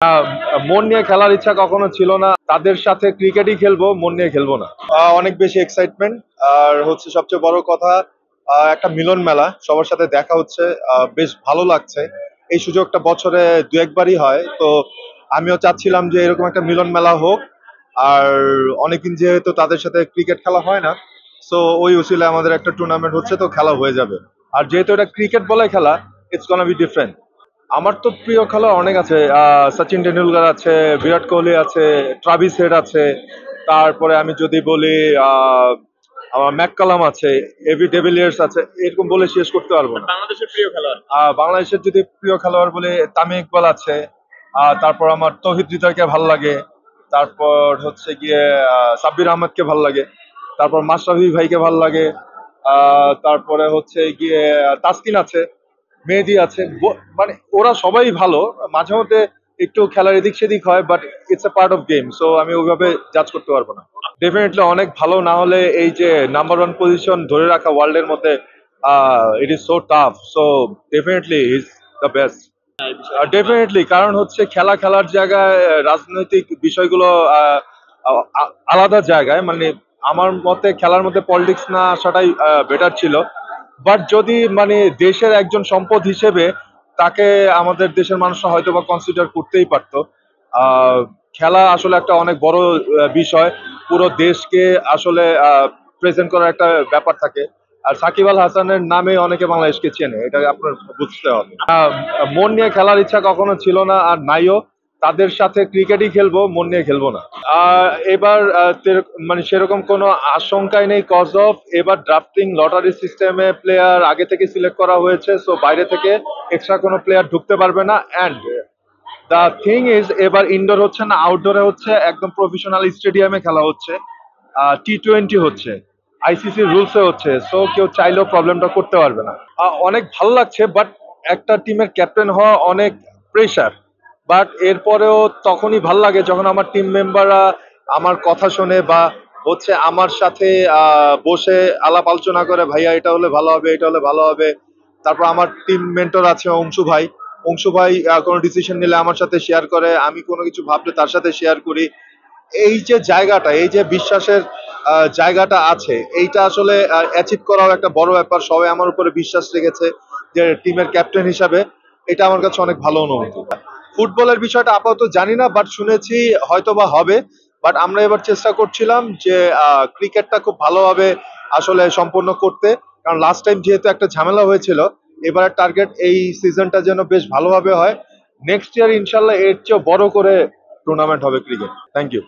আহ, মন নিয়ে খেলার ইচ্ছা কখনো ছিল না। তাদের সাথে ক্রিকেটই খেলবো, মন নিয়ে খেলবো না। অনেক বেশি এক্সাইটমেন্ট। আর হচ্ছে সবচেয়ে বড় কথা, একটা মিলন মেলা, সবার সাথে দেখা হচ্ছে, বেশ ভালো লাগছে। এই সুযোগটা বছরে দু একবারই হয়, তো আমিও চাচ্ছিলাম যে এরকম একটা মিলন মেলা হোক। আর অনেকদিন যেহেতু তাদের সাথে ক্রিকেট খেলা হয় না, সো ওই উসিলে আমাদের একটা টুর্নামেন্ট হচ্ছে, তো খেলা হয়ে যাবে। আর যেহেতু এটা ক্রিকেট বলে খেলা, ইটস গনা বি ডিফারেন্ট। আমার তো প্রিয় খেলোয়াড় অনেক আছে। সচিন টেন্ডুলকার আছে, বিরাট কোহলি আছে, ট্রাভিস হেড আছে। তারপরে আমি যদি বলি, আমার ম্যাককালাম আছে, এবি ডেভিলিয়ার্স আছে, এরকম বলে শেষ করতে পারবো না। বাংলাদেশের প্রিয় খেলোয়াড়? বাংলাদেশের যদি প্রিয় খেলোয়াড় বলে, তামিম ইকবাল আছে। তারপর আমার তৌহিদ হৃদয়কে ভাল লাগে। তারপর হচ্ছে গিয়ে সাব্বির আহমেদকে ভাল লাগে। তারপর মাশরাফি ভাইকে ভাল লাগে। তারপরে হচ্ছে গিয়ে তাসকিন আছে, মেহেদী আছে। মানে ওরা সবাই ভালো। মাঝে মধ্যে একটু খেলার এদিক সেদিক হয়, but it's a part of game, so আমি ওইভাবে জাজ করতে পারবো না। ডেফিনেটলি অনেক ভালো, না হলে এই যে নাম্বার ওয়ান পজিশন ধরে রাখা ওয়ার্ল্ডের মধ্যে, it is so tough. So definitely is the best. Definitely, কারণ হচ্ছে খেলার জায়গায় রাজনৈতিক বিষয়গুলো আলাদা জায়গায়। মানে আমার মতে খেলার মধ্যে পলিটিক্স না আসাটাই বেটার ছিল। বাট যদি মানে দেশের একজন সম্পদ হিসেবে তাকে আমাদের দেশের মানুষরা হয়তো বা কনসিডার করতেই পারতো। আহ, খেলা আসলে একটা অনেক বড় বিষয়। পুরো দেশকে আসলে প্রেজেন্ট করার একটা ব্যাপার থাকে। আর সাকিব আল হাসানের নামে অনেকে বাংলাদেশকে চেনে, এটা আপনার বুঝতে হবে। মন নিয়ে খেলার ইচ্ছা কখনো ছিল না, আর নাইও। তাদের সাথে ক্রিকেটই খেলবো, মন নিয়ে খেলবো না। এবার মানে সেরকম কোনো আশঙ্কাই নেই, কজ অফ এবার ড্রাফটিং লটারি সিস্টেমে প্লেয়ার আগে থেকে সিলেক্ট করা হয়েছে, সো বাইরে থেকে এক্সট্রা কোনো প্লেয়ার ঢুকতে পারবে না। অ্যান্ড দ্য থিং ইজ, এবার ইনডোর হচ্ছে না, আউটডোরে হচ্ছে, একদম প্রফেশনাল স্টেডিয়ামে খেলা হচ্ছে। টি-20 হচ্ছে, আইসিসি রুলসে হচ্ছে, সো কেউ চাইলেও প্রবলেমটা করতে পারবে না। অনেক ভালো লাগছে, বাট একটা টিমের ক্যাপ্টেন হওয়া অনেক প্রেশার। বাট এরপরেও তখনই ভাল লাগে যখন আমার টিম মেম্বাররা আমার কথা শোনে, বা হচ্ছে আমার সাথে বসে আলাপ আলোচনা করে, ভাইয়া এটা হলে ভালো হবে, এটা হলে ভালো হবে। তারপর আমার টিম মেন্টর আছে অংশু ভাই কোনো ডিসিশন নিলে আমার সাথে শেয়ার করে, আমি কোনো কিছু ভাবলে তার সাথে শেয়ার করি। এই যে জায়গাটা, এই যে বিশ্বাসের জায়গাটা আছে, এইটা আসলে অ্যাচিভ করাও একটা বড় ব্যাপার। সবাই আমার উপরে বিশ্বাস রেখেছে যে টিমের ক্যাপ্টেন হিসাবে, এটা আমার কাছে অনেক ভালো অনুভূতি। ফুটবলের বিষয়টা আপাতত জানি না, বাট শুনেছি হয়তো বা হবে। বাট আমরা এবার চেষ্টা করছিলাম যে ক্রিকেটটা খুব ভালোভাবে আসলে সম্পন্ন করতে, কারণ লাস্ট টাইম যেহেতু একটা ঝামেলা হয়েছিল। এবারের টার্গেট এই সিজনটা যেন বেশ ভালোভাবে হয়। নেক্সট ইয়ার ইনশাল্লাহ এর চেয়েও বড় করে টুর্নামেন্ট হবে ক্রিকেট। Thank you.